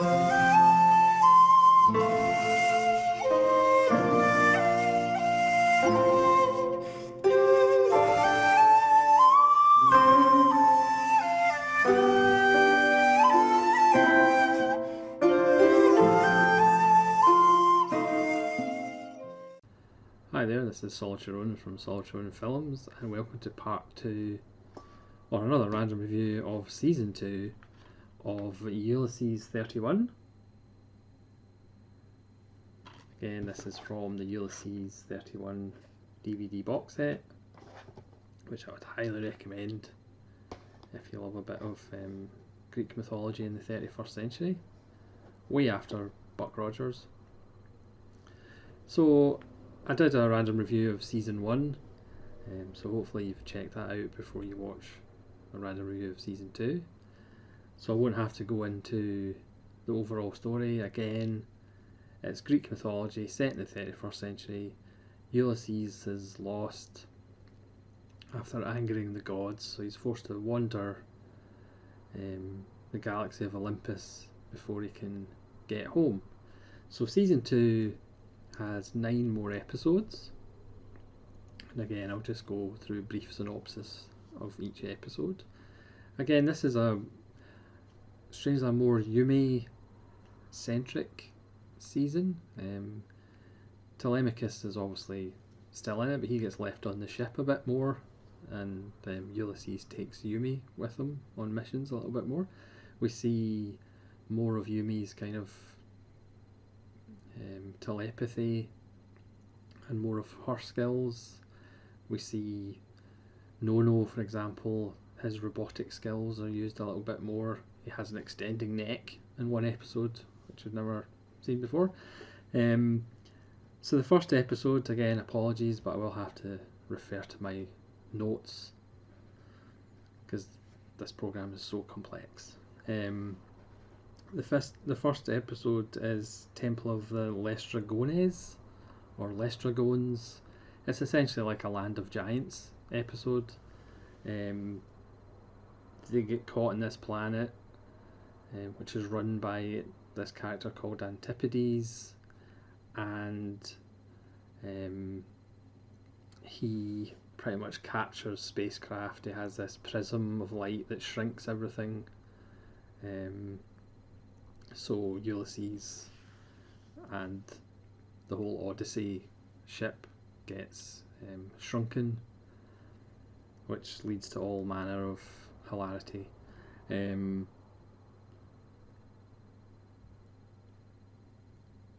Hi there, this is Solitude from Solitude Films, and welcome to part 2, or another random review of Season 2 of Ulysses 31. Again, this is from the Ulysses 31 DVD box set, which I would highly recommend if you love a bit of Greek mythology in the 31st century, way after Buck Rogers. So, I did a random review of Season 1, so hopefully you've checked that out before you watch a random review of Season 2. So I won't have to go into the overall story again. It's Greek mythology set in the 31st century. Ulysses is lost after angering the gods, so he's forced to wander the galaxy of Olympus before he can get home. So Season 2 has 9 more episodes, and again I'll just go through a brief synopsis of each episode. Again, this is a strangely more Yumi centric season. Telemachus is obviously still in it, but he gets left on the ship a bit more, and Ulysses takes Yumi with him on missions a little bit more. We see more of Yumi's kind of telepathy and more of her skills. We see Nono, for example, his robotic skills are used a little bit more. He has an extending neck in one episode, which I've never seen before. So the first episode, again, apologies, but I will have to refer to my notes because this program is so complex. The first episode is Temple of the Lestragones, or Lestragones. It's essentially like a Land of Giants episode. They get caught on this planet, which is run by this character called Antipodes, and he pretty much captures spacecraft. He has this prism of light that shrinks everything. So Ulysses and the whole Odyssey ship gets shrunken, which leads to all manner of hilarity.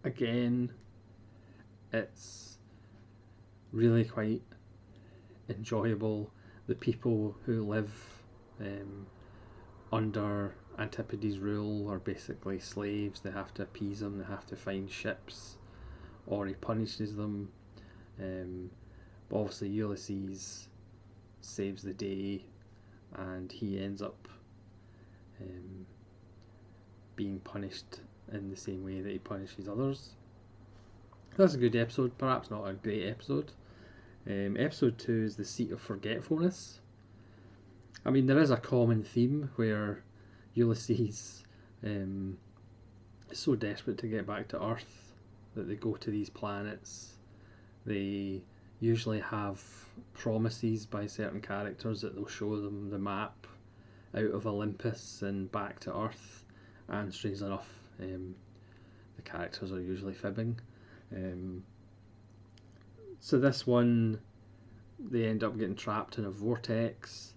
Again, it's really quite enjoyable. The people who live under Antipodes' rule are basically slaves. They have to appease him, they have to find ships, or he punishes them. But obviously Ulysses saves the day, and he ends up being punished in the same way that he punishes others. That's a good episode, perhaps not a great episode. Episode 2 is the Seat of Forgetfulness. I mean, there is a common theme where Ulysses is so desperate to get back to Earth that they go to these planets. They usually have promises by certain characters that they'll show them the map out of Olympus and back to Earth, and strangely enough, the characters are usually fibbing. So this one, they end up getting trapped in a vortex.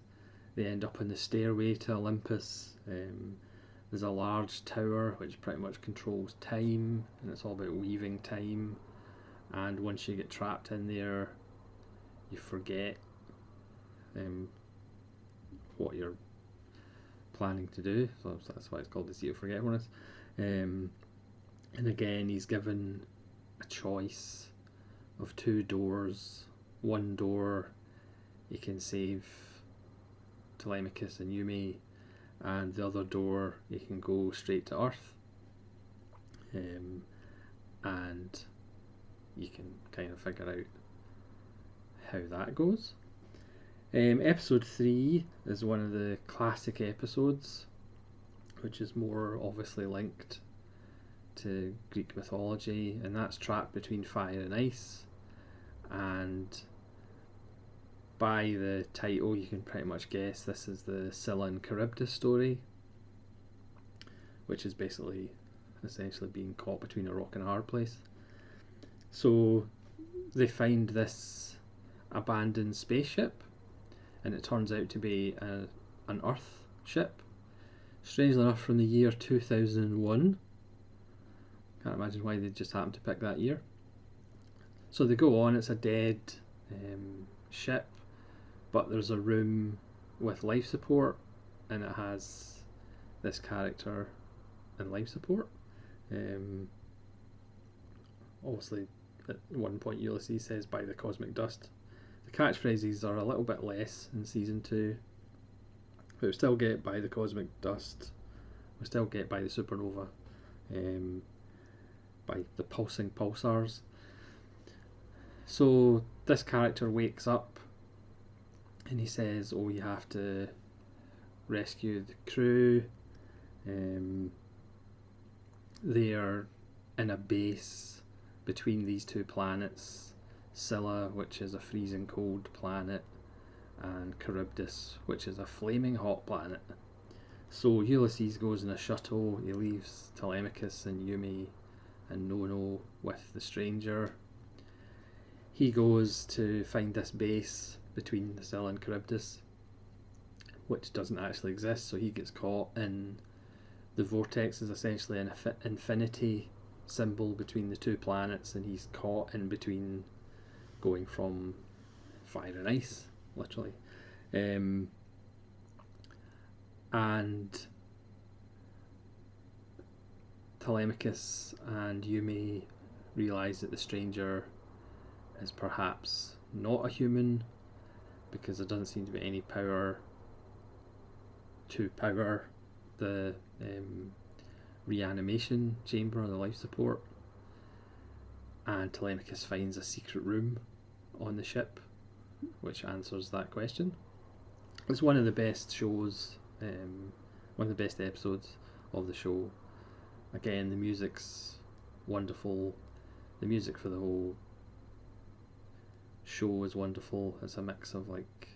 They end up on the stairway to Olympus. There's a large tower which pretty much controls time, and it's all about weaving time. And once you get trapped in there, you forget what you're planning to do. So that's why it's called the Seat of Forgetfulness. And again, he's given a choice of 2 doors. One door, he can save Telemachus and Yumi, and the other door you can go straight to Earth, and you can kind of figure out how that goes. Episode 3 is one of the classic episodes, which is more obviously linked to Greek mythology, and that's trapped between fire and ice. And by the title, you can pretty much guess this is the Scylla and Charybdis story, which is basically essentially being caught between a rock and a hard place. So they find this abandoned spaceship, and it turns out to be an Earth ship, strangely enough from the year 2001. Can't imagine why they just happened to pick that year. So they go on, it's a dead ship, but there's a room with life support, and it has this character in life support. Obviously, at one point Ulysses says, "By the cosmic dust." The catchphrases are a little bit less in season 2, but we still get "by the cosmic dust," we still get "by the supernova," by the pulsing pulsars. So this character wakes up and he says, "Oh, you have to rescue the crew. They are in a base between these two planets, Scylla, which is a freezing cold planet, and Charybdis, which is a flaming hot planet." So Ulysses goes in a shuttle, he leaves Telemachus and Yumi and Nono with the stranger. He goes to find this base between Scylla and Charybdis, which doesn't actually exist, so he gets caught in the Vortex. Is essentially an infinity symbol between the two planets, and he's caught in between, going from fire and ice, literally. And Telemachus and Yumi realise that the stranger is perhaps not a human, because there doesn't seem to be any power to power the reanimation chamber, the life support. And Telemachus finds a secret room on the ship which answers that question. It's one of the best shows, one of the best episodes of the show. Again, the music's wonderful. The music for the whole show is wonderful. It's a mix of like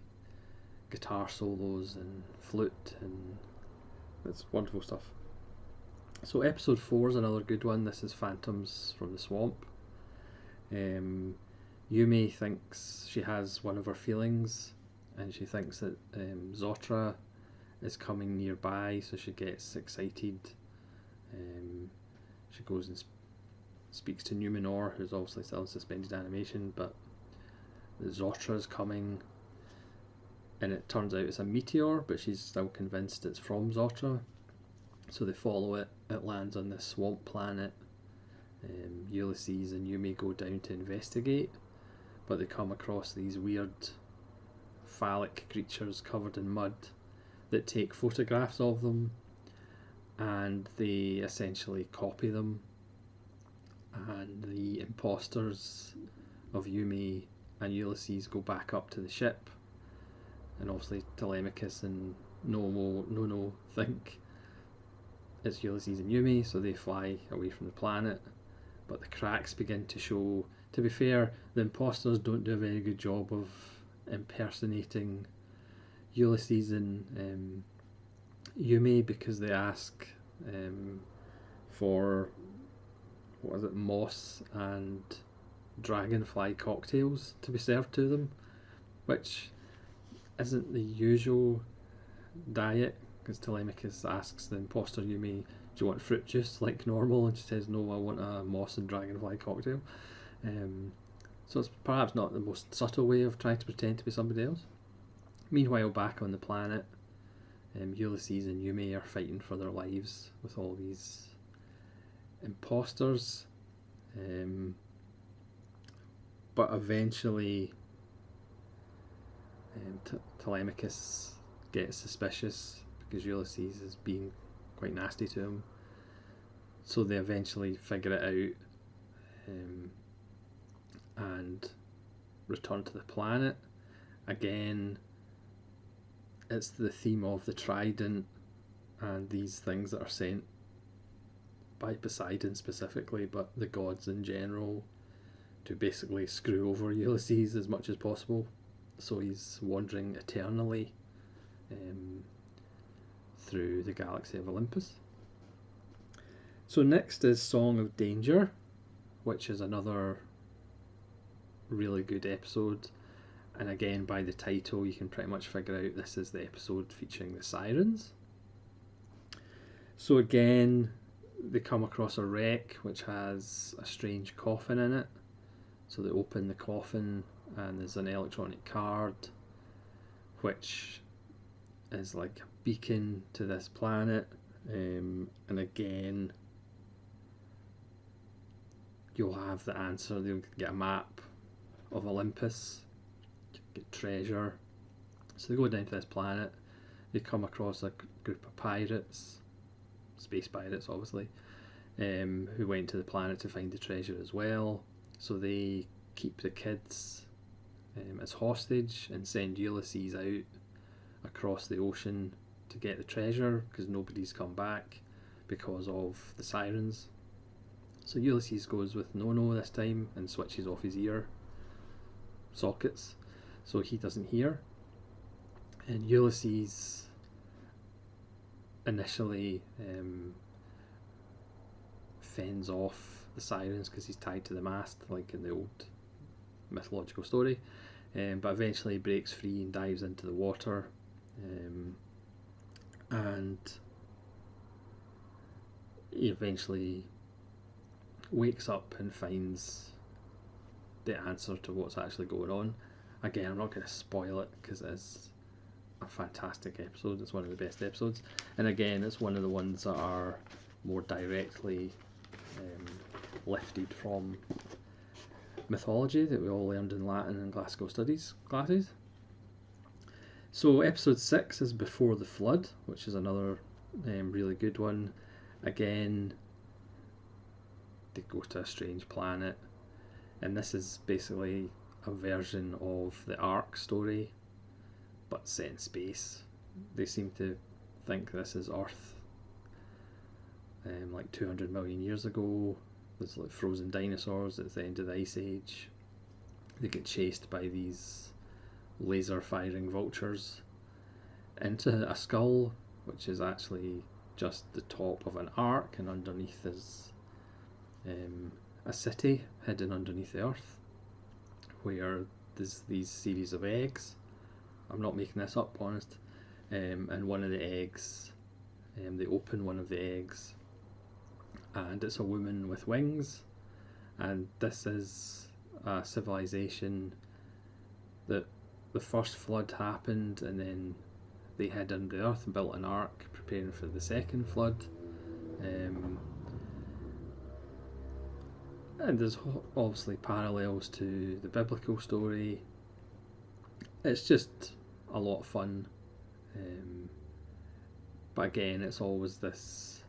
guitar solos and flute, and it's wonderful stuff. So episode 4 is another good one. This is Phantoms from the Swamp. Yumi thinks she has one of her feelings, and she thinks that Zotra is coming nearby, so she gets excited. She goes and speaks to Numenor, who's obviously still in suspended animation, but Zotra is coming, and it turns out it's a meteor, but she's still convinced it's from Zotra. So they follow it. It lands on this swamp planet. Ulysses and Yumi go down to investigate, but they come across these weird phallic creatures covered in mud that take photographs of them, and they essentially copy them. And the imposters of Yumi and Ulysses go back up to the ship, and obviously Telemachus and Nono think it's Ulysses and Yumi, so they fly away from the planet. But the cracks begin to show. To be fair, the imposters don't do a very good job of impersonating Ulysses and Yumi, because they ask for, what is it, moss and dragonfly cocktails to be served to them, which isn't the usual diet, because Telemachus asks the imposter Yumi, "Do you want fruit juice like normal?" and she says, "No, I want a moss and dragonfly cocktail." So it's perhaps not the most subtle way of trying to pretend to be somebody else. Meanwhile, back on the planet, Ulysses and Yumi are fighting for their lives with all these imposters, but eventually Telemachus gets suspicious because Ulysses is being quite nasty to him, so they eventually figure it out and return to the planet. Again, it's the theme of the trident and these things that are sent by Poseidon specifically, but the gods in general, to basically screw over Ulysses as much as possible. So he's wandering eternally through the galaxy of Olympus. So next is Song of Danger, which is another really good episode. And again, by the title, you can pretty much figure out this is the episode featuring the sirens. So again, they come across a wreck which has a strange coffin in it. So they open the coffin and there's an electronic card which is like a beacon to this planet. And again, you'll have the answer. They'll get a map of Olympus, get treasure. So they go down to this planet. They come across a group of pirates, space pirates obviously, who went to the planet to find the treasure as well. So they keep the kids as hostage and send Ulysses out across the ocean to get the treasure because nobody's come back because of the sirens. So Ulysses goes with No this time and switches off his ear sockets so he doesn't hear. And Ulysses initially fends off the sirens because he's tied to the mast like in the old mythological story, but eventually breaks free and dives into the water, and he eventually wakes up and finds the answer to what's actually going on. Again, I'm not going to spoil it because it's a fantastic episode. It's one of the best episodes, and again, it's one of the ones that are more directly lifted from mythology that we all learned in Latin and Glasgow Studies classes. So episode 6 is Before the Flood, which is another really good one. Again, they go to a strange planet, and this is basically a version of the Ark story but set in space. They seem to think this is Earth like 200 million years ago. There's like frozen dinosaurs at the end of the Ice Age. They get chased by these laser firing vultures into a skull, which is actually just the top of an ark, and underneath is a city hidden underneath the earth where there's these series of eggs. I'm not making this up, honest. And one of the eggs, they open one of the eggs and it's a woman with wings, and this is a civilization that the first flood happened and then they hid under the earth and built an ark preparing for the second flood. And there's obviously parallels to the biblical story. It's just a lot of fun, but again, it's always this,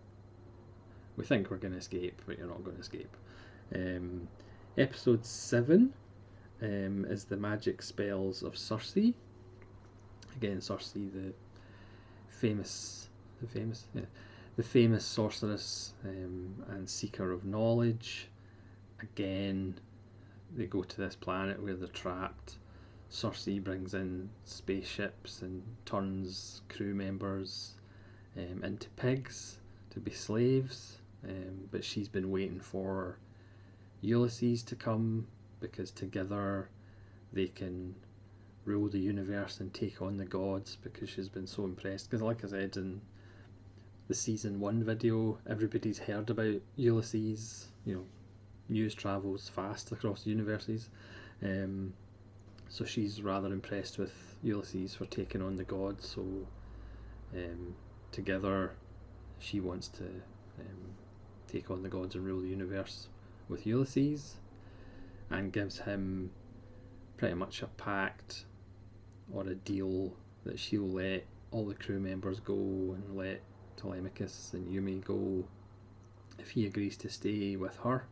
we think we're going to escape but you're not going to escape. Episode 7 is The Magic Spells of Cersei. Again, Cersei, the famous sorceress and seeker of knowledge. Again, they go to this planet where they're trapped. Cersei brings in spaceships and turns crew members into pigs to be slaves, but she's been waiting for Ulysses to come because together they can rule the universe and take on the gods, because she's been so impressed. Because like I said in the season 1 video, everybody's heard about Ulysses. You know, news travels fast across universes, so she's rather impressed with Ulysses for taking on the gods. So together she wants to take on the gods and rule the universe with Ulysses, and gives him pretty much a pact or a deal that she'll let all the crew members go and let Telemachus and Yumi go if he agrees to stay with her.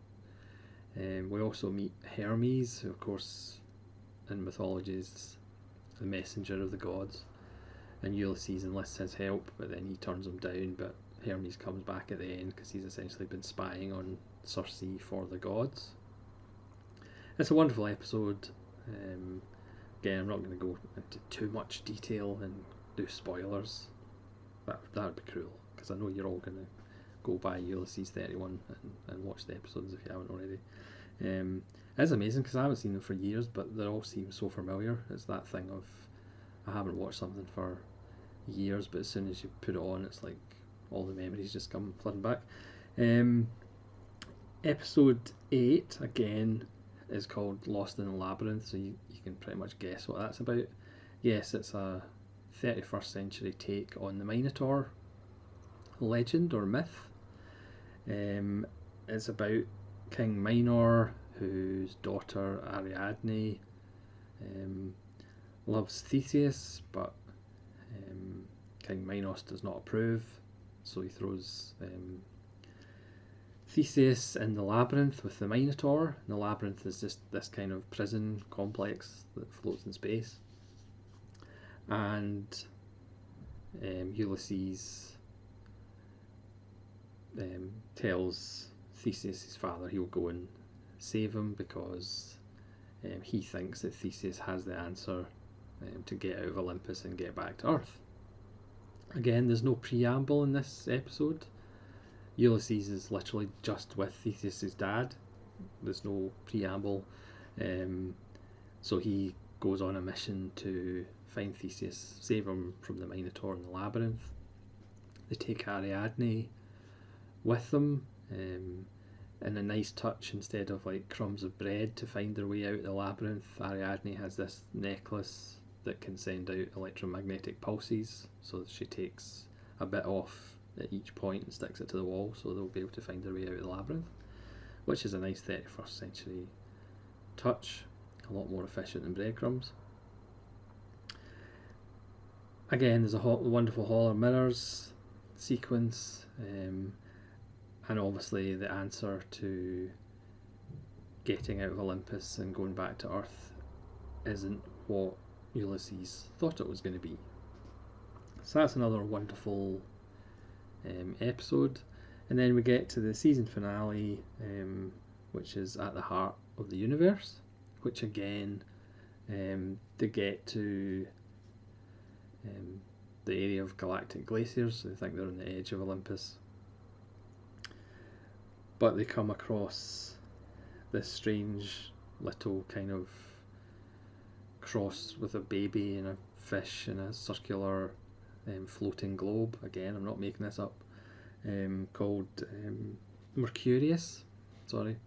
We also meet Hermes, who of course in mythology is the messenger of the gods, and Ulysses enlists his help, but then he turns him down. But Hermes comes back at the end because he's essentially been spying on Cersei for the gods. It's a wonderful episode. Again, I'm not going to go into too much detail and do spoilers. That would be cruel, because I know you're all going to go buy Ulysses 31 and watch the episodes if you haven't already. It's amazing because I haven't seen them for years, but they all seem so familiar. It's that thing of, I haven't watched something for years, but as soon as you put it on, it's like all the memories just come flooding back. Episode 8, again, is called Lost in the Labyrinth, so you can pretty much guess what that's about. Yes, it's a 31st century take on the Minotaur legend or myth. It's about King Minor, whose daughter Ariadne loves Theseus, but King Minos does not approve, so he throws Theseus in the Labyrinth with the Minotaur. And the Labyrinth is just this kind of prison complex that floats in space. And Ulysses tells Theseus, his father, he'll go and save him because he thinks that Theseus has the answer to get out of Olympus and get back to Earth. Again, there's no preamble in this episode. Ulysses is literally just with Theseus' dad. There's no preamble. So he goes on a mission to find Theseus, save him from the Minotaur in the Labyrinth. They take Ariadne with them in a nice touch. Instead of like crumbs of bread to find their way out of the labyrinth, Ariadne has this necklace that can send out electromagnetic pulses, so she takes a bit off at each point and sticks it to the wall, so they'll be able to find their way out of the labyrinth, which is a nice 31st century touch, a lot more efficient than breadcrumbs. Again, there's a wonderful Hall of Mirrors sequence, and obviously the answer to getting out of Olympus and going back to Earth isn't what Ulysses thought it was going to be. So that's another wonderful episode. And then we get to the season finale, which is At the Heart of the Universe, which again, they get to the area of galactic glaciers, so they think they're on the edge of Olympus. But they come across this strange little kind of cross with a baby and a fish and a circular floating globe. Again, I'm not making this up. Called Mercurius. Sorry.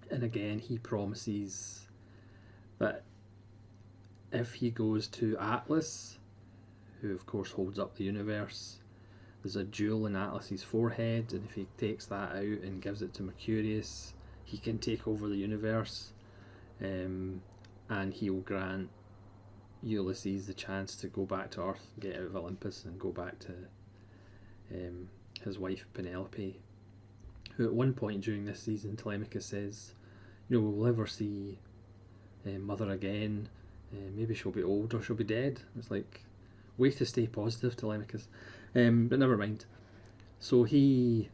And again, he promises that if he goes to Atlas, who of course holds up the universe, there's a jewel in Atlas's forehead, and if he takes that out and gives it to Mercurius, he can take over the universe, and he'll grant Ulysses the chance to go back to Earth, get out of Olympus, and go back to his wife Penelope, who at one point during this season, Telemachus says, you know, we'll never see Mother again, maybe she'll be old or she'll be dead. It's like, way to stay positive, Telemachus. But never mind. So he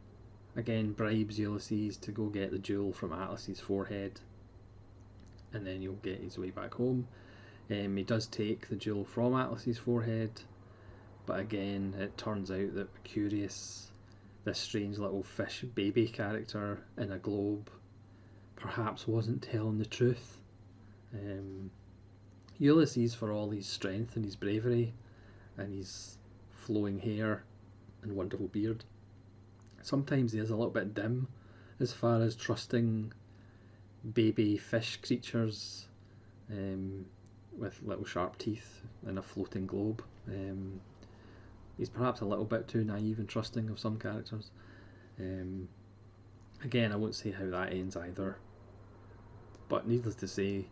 again bribes Ulysses to go get the jewel from Atlas's forehead, and then he'll get his way back home. He does take the jewel from Atlas's forehead, but again it turns out that Mercurius, this strange little fish baby character in a globe, perhaps wasn't telling the truth. Ulysses, for all his strength and his bravery and his flowing hair and wonderful beard, sometimes he is a little bit dim as far as trusting baby fish creatures with little sharp teeth in a floating globe. He's perhaps a little bit too naive and trusting of some characters. Again, I won't say how that ends either, but needless to say,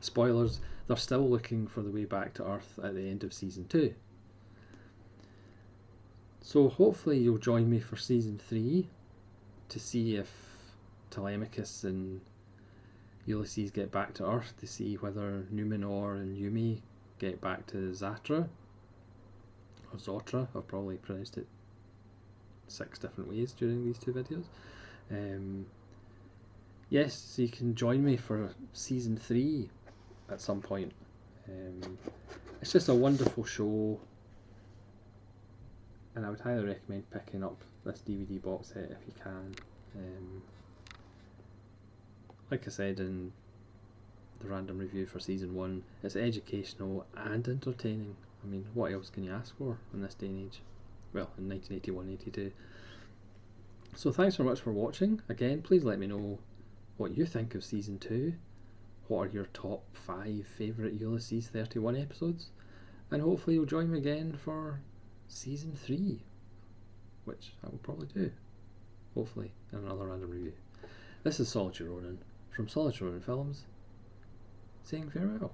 spoilers, they're still looking for the way back to Earth at the end of season 2. So hopefully you'll join me for season 3 to see if Telemachus and Ulysses get back to Earth, to see whether Numenor and Yumi get back to Zatra, or Zotra, I've probably pronounced it 6 different ways during these 2 videos. Yes, you can join me for season 3 at some point. It's just a wonderful show, and I would highly recommend picking up this DVD box set if you can. Like I said in the random review for season 1, it's educational and entertaining. I mean, what else can you ask for in this day and age? Well, in 1981-82. So thanks very much for watching. Again, please let me know what you think of season 2. What are your top 5 favourite Ulysses 31 episodes? And hopefully you'll join me again for season 3, which I will probably do, hopefully, in another random review. This is Solitude Ronin from Solitude Ronin Films, saying farewell.